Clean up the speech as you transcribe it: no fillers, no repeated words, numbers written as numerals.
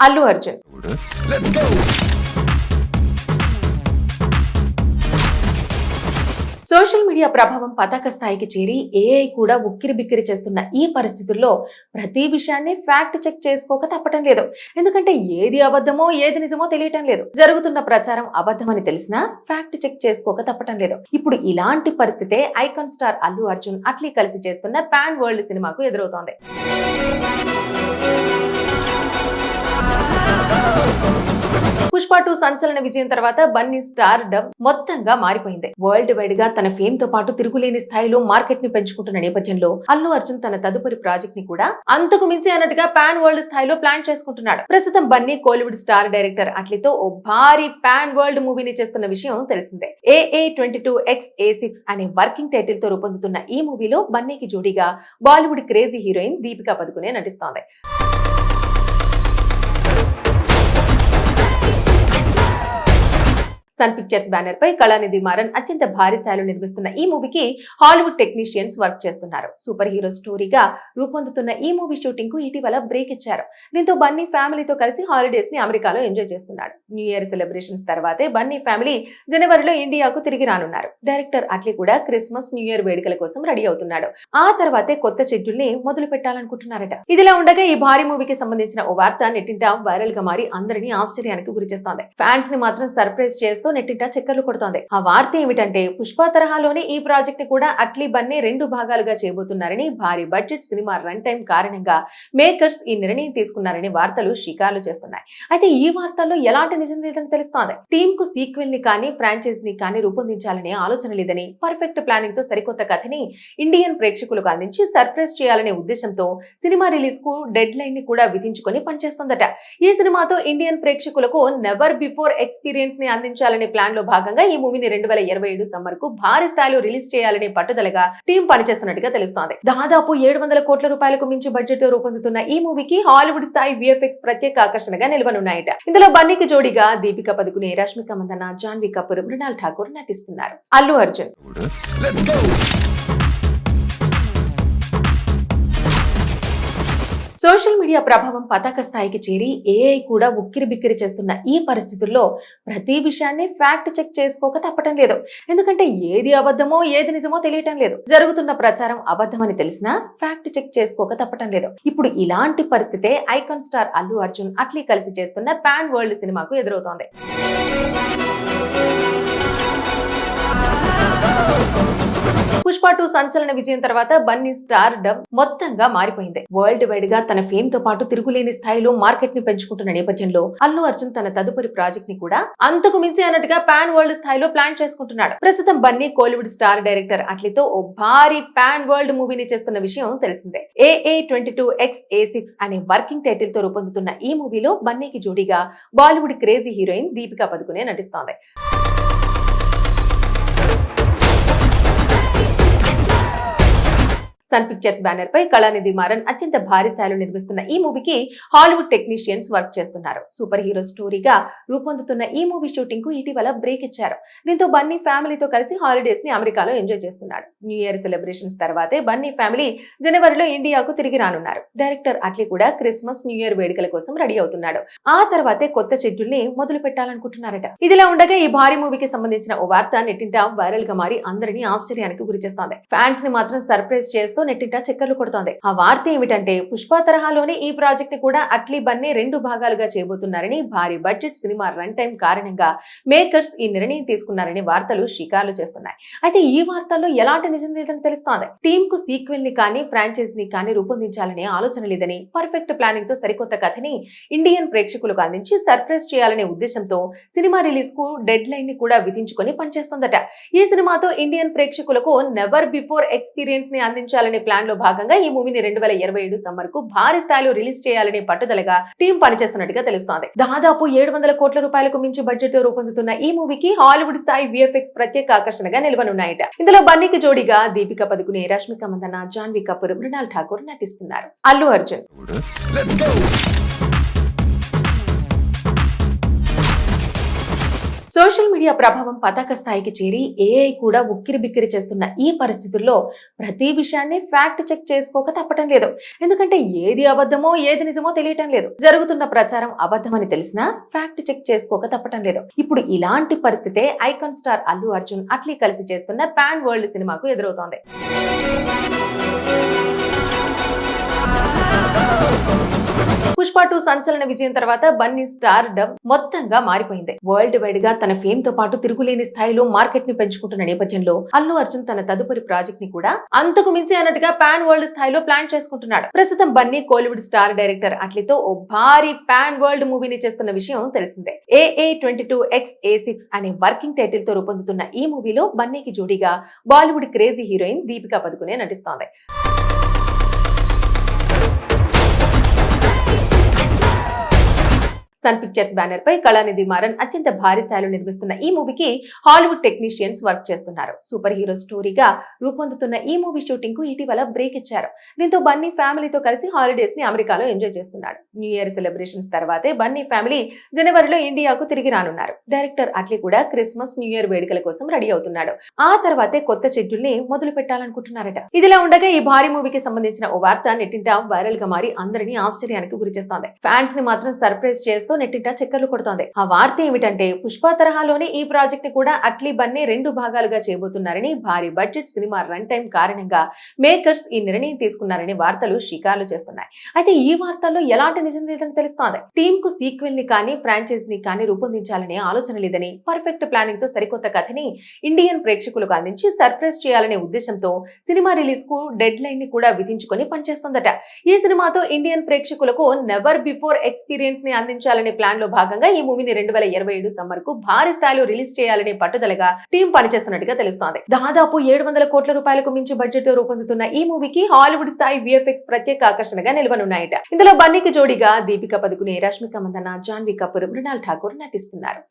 Allu Arjun. Social media ప్రభావం పతాక స్థాయికి చేరి ఏఐ కూడా ఉక్కిరి బిక్కిరి చేస్తున్న ఈ పరిస్థితుల్లో ప్రతి విషయాన్ని ఫ్యాక్ట్ చెక్ చేసుకోక తప్పటం లేదు. ఎందుకంటే ఏది అబద్ధమో ఏది నిజమో తెలియటం లేదు. జరుగుతున్న ప్రచారం అబద్ధమని తెలిసినా ఫ్యాక్ట్ చెక్ చేసుకోక తప్పటం లేదు. ఇప్పుడు ఇలాంటి పరిస్థితే ఐకాన్ స్టార్ అల్లు అర్జున్ అట్లీ కలిసి చేస్తున్న పాన్ వరల్డ్ సినిమాకు ఎదురవుతోంది. పుష్ప 2 సంచలన విజయం తర్వాత బన్నీ స్టార్ డమ్ మొత్తంగా మారిపోయింది. వరల్డ్ వైడ్ గా తన ఫేమ్ తో పాటు తిరుగులేని స్థాయిలో మార్కెట్ ని పెంచుకుంటున్న నేపథ్యంలో అల్లు అర్జున్ తన తదుపరి ప్రాజెక్ట్ ని కూడా అంతకు మించి అన్నట్టుగా పాన్ వరల్డ్ స్థాయిలో ప్లాన్ చేసుకుంటున్నాడు. ప్రస్తుతం బన్నీ కోలీవుడ్ స్టార్ డైరెక్టర్ అట్లీతో ఓ భారీ పాన్ వరల్డ్ మూవీని చేస్తున్న విషయం తెలిసిందే. AA22XA6 అనే వర్కింగ్ టైటిల్ తో రూపొందుతున్న ఈ మూవీలో బన్నీకి జోడీగా బాలీవుడ్ క్రేజీ హీరోయిన్ దీపికా పదుకునే నటిస్తోంది. సన్ పిక్చర్స్ బ్యానర్ పై కళానిధి మారన్ అత్యంత భారీ స్థాయిలో నిర్మిస్తున్న ఈ మూవీకి హాలీవుడ్ టెక్నీషియన్స్ వర్క్ చేస్తున్నారు. సూపర్ హీరో స్టోరీగా రూపొందుతున్న ఈ మూవీ షూటింగ్ కు ఇటీవల బ్రేక్ ఇచ్చారు. దీంతో బన్నీ ఫ్యామిలీతో కలిసి హాలిడేస్ ని అమెరికాలో ఎంజాయ్ చేస్తున్నాడు. న్యూ ఇయర్ సెలబ్రేషన్స్ తర్వాతే బన్నీ ఫ్యామిలీ జనవరిలో ఇండియాకు తిరిగి రానున్నారు. డైరెక్టర్ అట్లీ కూడా క్రిస్మస్ న్యూ ఇయర్ వేడుకల కోసం రెడీ అవుతున్నాడు. ఆ తర్వాతే కొత్త షెడ్యూల్ ని మొదలు పెట్టాలనుకుంటున్నారట. ఇదిలా ఉండగా ఈ భారీ మూవీకి సంబంధించిన ఓ వార్త నెట్టింట వైరల్ గా మారి అందరినీ ఆశ్చర్యానికి గురిచేస్తోంది. ఫ్యాన్స్ ని మాత్రం సర్ప్రైజ్ చేస్తూ నెట్టింట చక్కర్లు కొడుతోంది. ఆ వార్త ఏమిటంటే పుష్ప తరహాలోనే ఈ ప్రాజెక్ట్ ని కూడా అట్లీ బన్నీ 2 భాగాలుగా చేయబోతున్నారని, భారీ బడ్జెట్ సినిమా రన్ టైం కారణంగా మేకర్స్ ఈ నిర్ణయం తీసుకున్నారని వార్తలు షికార్లు చేస్తున్నాయి. అయితే ఈ వార్తల్లో ఎలాంటి నిజం లేదని తెలుస్తోంది. టీమ్ కు సీక్వెల్ ని కానీ ఫ్రాంచైజ్ ని కానీ రూపొందించాలనే ఆలోచన లేదని, పర్ఫెక్ట్ ప్లానింగ్ తో సరికొత్త కథని ఇండియన్ ప్రేక్షకులకు అందించి సర్ప్రైజ్ చేయాలనే ఉద్దేశంతో సినిమా రిలీజ్ కు డెడ్ లైన్ ని కూడా విధించుకొని పనిచేస్తోందట. ఈ సినిమాతో ఇండియన్ ప్రేక్షకులకు నెవర్ బిఫోర్ ఎక్స్పీరియన్స్ ని అందించాలనే ప్లాన్ లో భాగంగా ఈ మూవీని 2027 సమ్మర్ కు భారీ స్థాయిలో రిలీజ్ చేయాలనే పట్టుదలగా టీం పనిచేస్తున్నట్టుగా తెలుస్తోంది. దాదాపు 700 కోట్ల రూపాయలకు మించి బడ్జెట్ తో రూపొందుతున్న ఈ మూవీకి హాలీవుడ్ స్థాయి VFX ప్రత్యేక ఆకర్షణగా నిలవనున్నాయట. ఇందులో బన్నీకి జోడీగా దీపికా పదుకునే, రష్మిక మందన్న, జాన్వీ కపూర్, మృణాల్ ఠాకూర్ నటిస్తున్నారు. అల్లు అర్జున్. సోషల్ మీడియా ప్రభావం పతాక స్థాయికి చేరి ఏఐ కూడా ఉక్కిరి బిక్కిరి చేస్తున్న ఈ పరిస్థితుల్లో ప్రతి విషయాన్ని ఫ్యాక్ట్ చెక్ చేసుకోక తప్పటం లేదు. ఎందుకంటే ఏది అబద్ధమో ఏది నిజమో తెలియటం లేదు. జరుగుతున్న ప్రచారం అబద్ధమని తెలిసినా ఫ్యాక్ట్ చెక్ చేసుకోక తప్పటం లేదు. ఇప్పుడు ఇలాంటి పరిస్థితే ఐకాన్ స్టార్ అల్లు అర్జున్ అట్లీ కలిసి చేస్తున్న పాన్ వరల్డ్ సినిమాకు ఎదురవుతోంది. పుష్ప 2 సంచలన విజయం తర్వాత బన్నీ స్టార్ డమ్ మొత్తంగా మారిపోయింది. వరల్డ్ వైడ్ గా తన ఫేమ్ తో పాటు తిరుగులేని స్థాయిలో మార్కెట్ ని పెంచుకుంటున్న నేపథ్యంలో అల్లు అర్జున్ తన తదుపరి ప్రాజెక్ట్ ని కూడా అంతకు మించి అన్నట్టుగా పాన్ వరల్డ్ స్థాయిలో ప్లాన్ చేసుకుంటున్నాడు. ప్రస్తుతం బన్నీ కోలీవుడ్ స్టార్ డైరెక్టర్ అట్లీతో ఓ భారీ పాన్ వరల్డ్ మూవీని చేస్తున్న విషయం తెలిసిందే. AA22XA6 అనే వర్కింగ్ టైటిల్ తో రూపొందుతున్న ఈ మూవీలో బన్నీకి జోడీగా బాలీవుడ్ క్రేజీ హీరోయిన్ దీపికా పదుకునే నటిస్తోంది. సన్ పిక్చర్స్ బ్యానర్ పై కళానిధి మారన్ అత్యంత భారీ స్థాయిలో నిర్మిస్తున్న ఈ మూవీకి హాలీవుడ్ టెక్నీషియన్స్ వర్క్ చేస్తున్నారు. సూపర్ హీరో స్టోరీగా రూపొందుతున్న ఈ మూవీ షూటింగ్ కు ఇటీవల బ్రేక్ ఇచ్చారు. దీంతో బన్నీ ఫ్యామిలీతో కలిసి హాలిడేస్ ని అమెరికాలో ఎంజాయ్ చేస్తున్నాడు. న్యూ ఇయర్ సెలబ్రేషన్స్ తర్వాతే బన్నీ ఫ్యామిలీ జనవరిలో ఇండియాకు తిరిగి రానున్నారు. డైరెక్టర్ అట్లీ కూడా క్రిస్మస్ న్యూ ఇయర్ వేడుకల కోసం రెడీ అవుతున్నాడు. ఆ తర్వాతే కొత్త షెడ్యూల్ ని మొదలు పెట్టాలనుకుంటున్నారట. ఇదిలా ఉండగా ఈ భారీ మూవీకి సంబంధించిన ఓ వార్త నెట్టింట వైరల్ గా మారి అందరినీ ఆశ్చర్యానికి గురిచేస్తోంది. ఫ్యాన్స్ ని మాత్రం సర్ప్రైజ్ చేస్తూ నెట్టింట చక్కర్లు కొడుతోంది. ఆ వార్త ఏమిటంటే పుష్ప తరహాలోనే ఈ ప్రాజెక్ట్ ని కూడా అట్లీ బన్నీ 2 భాగాలుగా చేయబోతున్నారని, భారీ బడ్జెట్ సినిమా రన్ టైం కారణంగా మేకర్స్ ఈ నిర్ణయం తీసుకున్నారని వార్తలు షికార్లు చేస్తున్నాయి. అయితే ఈ వార్తల్లో ఎలాంటి నిజం లేదని తెలుస్తోంది. టీమ్ కు సీక్వెల్ ని కానీ ఫ్రాంచైజ్ ని కానీ రూపొందించాలనే ఆలోచన లేదని, పర్ఫెక్ట్ ప్లానింగ్ తో సరికొత్త కథని ఇండియన్ ప్రేక్షకులకు అందించి సర్ప్రైజ్ చేయాలనే ఉద్దేశంతో సినిమా రిలీజ్ కు డెడ్ లైన్ ని కూడా విధించుకొని పనిచేస్తోందట. ఈ సినిమాతో ఇండియన్ ప్రేక్షకులకు నెవర్ బిఫోర్ ఎక్స్పీరియన్స్ ని అందించాలనే ప్లాన్ లో భాగంగా ఈ మూవీని 2027 సమ్మర్ కు భారీ స్థాయిలో రిలీజ్ చేయాలనే పట్టుదలగా టీం పనిచేస్తున్నట్టుగా తెలుస్తోంది. దాదాపు 700 కోట్ల రూపాయలకు మించి బడ్జెట్ తో రూపొందుతున్న ఈ మూవీకి హాలీవుడ్ స్థాయి VFX ప్రత్యేక ఆకర్షణగా నిలవనున్నాయట. ఇందులో బన్నీకి జోడీగా దీపికా పదుకునే, రష్మిక మందన్న, జాన్వీ కపూర్, మృణాల్ ఠాకూర్ నటిస్తున్నారు. అల్లు అర్జున్. సోషల్ మీడియా ప్రభావం పతాక స్థాయికి చేరి ఏఐ కూడా ఉక్కిరి బిక్కిరి చేస్తున్న ఈ పరిస్థితుల్లో ప్రతి విషయాన్ని ఫ్యాక్ట్ చెక్ చేసుకోక తప్పటం లేదు. ఎందుకంటే ఏది అబద్ధమో ఏది నిజమో తెలియటం లేదు. జరుగుతున్న ప్రచారం అబద్ధమని తెలిసినా ఫ్యాక్ట్ చెక్ చేసుకోక తప్పటం లేదు. ఇప్పుడు ఇలాంటి పరిస్థితే ఐకాన్ స్టార్ అల్లు అర్జున్ అట్లీ కలిసి చేస్తున్న పాన్ వరల్డ్ సినిమాకు ఎదురవుతోంది. పుష్ప 2 సంచలన విజయం తర్వాత బన్నీ స్టార్ డమ్ మొత్తంగా మారిపోయింది. వరల్డ్ వైడ్ గా తన ఫేమ్ తో పాటు తిరుగులేని స్థాయిలో మార్కెట్ ని పెంచుకుంటున్న నేపథ్యంలో అల్లు అర్జున్ తన తదుపరి ప్రాజెక్ట్ ని కూడా అంతకు మించి అన్నట్టుగా పాన్ వరల్డ్ స్థాయిలో ప్లాన్ చేసుకుంటున్నాడు. ప్రస్తుతం బన్నీ కోలీవుడ్ స్టార్ డైరెక్టర్ అట్లీతో ఓ భారీ పాన్ వరల్డ్ మూవీని చేస్తున్న విషయం తెలిసిందే. AA22XA6 అనే వర్కింగ్ టైటిల్ తో రూపొందుతున్న ఈ మూవీలో బన్నీకి జోడీగా బాలీవుడ్ క్రేజీ హీరోయిన్ దీపికా పదుకునే నటిస్తోంది. సన్ పిక్చర్స్ బ్యానర్ పై కళానిధి మారన్ అత్యంత భారీ స్థాయిలో నిర్మిస్తున్న ఈ మూవీకి హాలీవుడ్ టెక్నీషియన్స్ వర్క్ చేస్తున్నారు. సూపర్ హీరో స్టోరీగా రూపొందుతున్న ఈ మూవీ షూటింగ్ కు ఇటీవల బ్రేక్ ఇచ్చారు. దీంతో బన్నీ ఫ్యామిలీతో కలిసి హాలిడేస్ ని అమెరికాలో ఎంజాయ్ చేస్తున్నాడు. న్యూ ఇయర్ సెలబ్రేషన్స్ తర్వాతే బన్నీ ఫ్యామిలీ జనవరిలో ఇండియాకు తిరిగి రానున్నారు. డైరెక్టర్ అట్లీ కూడా క్రిస్మస్ న్యూ ఇయర్ వేడుకల కోసం రెడీ అవుతున్నాడు. ఆ తర్వాతే కొత్త షెడ్యూల్ ని మొదలు పెట్టాలనుకుంటున్నారట. ఇదిలా ఉండగా ఈ భారీ మూవీకి సంబంధించిన ఓ వార్త నెట్టింట వైరల్ గా మారి అందరినీ ఆశ్చర్యానికి గురిచేస్తోంది. ఫ్యాన్స్ ని మాత్రం సర్ప్రైజ్ చేస్తూ నెట్టింట చక్కర్లు కొడుతోంది. ఆ వార్త ఏమిటంటే పుష్ప తరహాలోనే ఈ ప్రాజెక్ట్ ని కూడా అట్లీ బన్నీ 2 భాగాలుగా చేయబోతున్నారని, భారీ బడ్జెట్ సినిమా రన్ టైం కారణంగా మేకర్స్ ఈ నిర్ణయం తీసుకున్నారని వార్తలు షికార్లు చేస్తున్నాయి. అయితే ఈ వార్తల్లో ఎలాంటి నిజం లేదని తెలుస్తోంది. టీమ్ కు సీక్వెల్ ని కానీ ఫ్రాంచైజ్ ని కానీ రూపొందించాలనే ఆలోచన లేదని, పర్ఫెక్ట్ ప్లానింగ్ తో సరికొత్త కథని ఇండియన్ ప్రేక్షకులకు అందించి సర్ప్రైజ్ చేయాలనే ఉద్దేశంతో సినిమా రిలీజ్ కు డెడ్ లైన్ ని కూడా విధించుకొని పనిచేస్తోందట. ఈ సినిమాతో ఇండియన్ ప్రేక్షకులకు నెవర్ బిఫోర్ ఎక్స్పీరియన్స్ ని అందించాలనే ప్లాన్ లో భాగంగా ఈ మూవీని 2027 సమ్మర్ కు భారీ స్థాయిలో రిలీజ్ చేయాలనే పట్టుదలగా టీం పనిచేస్తున్నట్టుగా తెలుస్తోంది. దాదాపు 700 కోట్ల రూపాయలకు మించి బడ్జెట్ తో రూపొందుతున్న ఈ మూవీకి హాలీవుడ్ స్థాయి VFX ప్రత్యేక ఆకర్షణగా నిలవనున్నాయట. ఇందులో బన్నీకి జోడీగా దీపికా పదుకునే, రష్మిక మందన్న, జాన్వీ కపూర్, మృణాల్ ఠాకూర్ నటిస్తున్నారు.